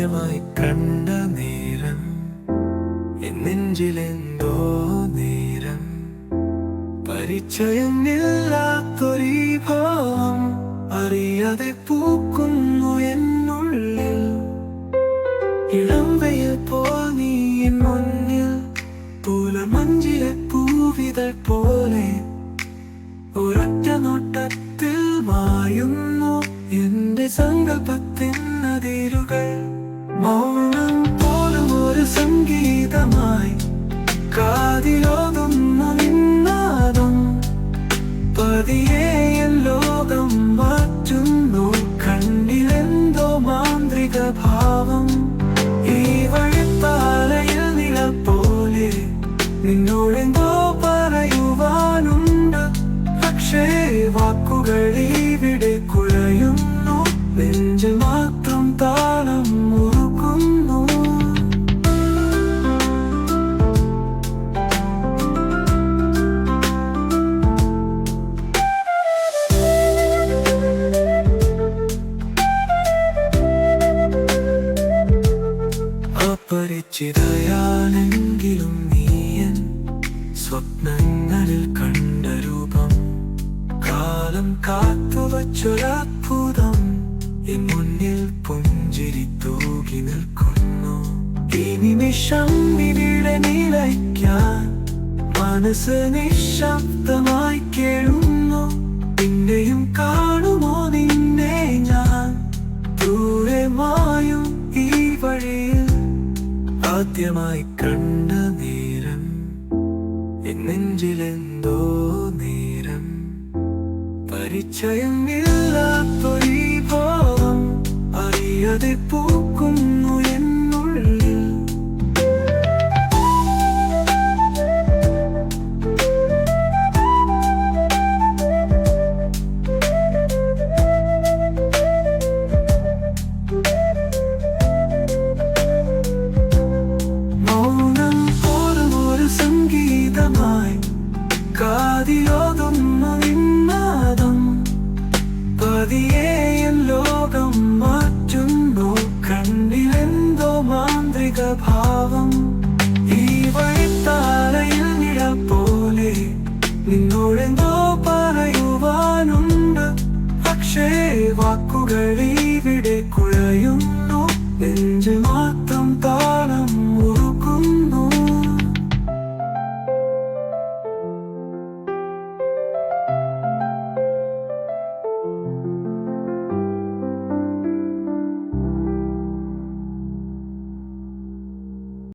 ആദ്യമായി കണ്ട നേരം നെഞ്ചിലെന്തോ നേരം പരിചയമില്ലാത്തൊരീ ഭാവം അറിയാതെ പൂക്കുന്നു എന്നുള്ളിൽ. ഇളംവെയിൽ പോൽ നീ എൻ മുന്നിൽ പുലമഞ്ചിലെ പൂവിതൾ പോലെ ഒരൊറ്റ നോട്ടത്തിൽ മായുന്നു എന്റെ സങ്കല്പത്തിൻ അതിരുകൾ. മൗനം പോലും ഒരു സംഗീതമായി കാതിലോതുന്ന നിന്നാദം പതിയെ എൻ ലോകം മാറ്റുന്നു. കണ്ണിലെന്തോ മാന്ത്രിക ഭാവം ഈ വഴിത്താലയിൽ നിഴൽ പോലെ നിന്നോടെന്തോ പറയുവാനുണ്ട്. പക്ഷേ വാക്കുകൾ ഇവിടെ കുഴയുന്നു, നെഞ്ചിൽ മാത്രം താളം മുറുകുന്നു. അപരിചിതയാണെങ്കിലും നീയൻ സ്വപ്നങ്ങളിൽ കണ്ട രൂപം കാലം കാത്തുവച്ചൊരത്ഭുതം എൻ മുന്നിൽ പുഞ്ചിരി തൂകി നിൽക്കുന്നു. ഈ നിമിഷം ഇവിടെ നിലയ്ക്കാൻ മനസ്സ് നിശബ്ദമായി കേഴുന്നു. പിന്നെയും കാണുമോ നിന്നെ ഞാൻ ദൂരെ മായും ഈ വഴിയിൽ. ആദ്യമായി കണ്ട നേരം എൻ നെഞ്ചിലെന്തോ നേരം പരിചയമില്ലാത്തൊരീ ഭാവം അറിയാതെ പൂക്കുന്നു എന്നുള്ളിൽ. മൗനം പോലും ഒരു സംഗീതമായി കാതിലോതുന്ന നിന്നാദം പതിയെ എൻ ലോകം മാറ്റുന്നു. കണ്ണിലെന്തോ മാന്ത്രിക ഭാവം ഈ വഴിത്താലയിൽ നിഴൽ പോലെ നിന്നോടെന്തോ പറയുവാനുണ്ട്. പക്ഷേ വാക്കുകൾ ഇവിടെ കുഴയുന്നു, നെഞ്ചിൽ മാത്രം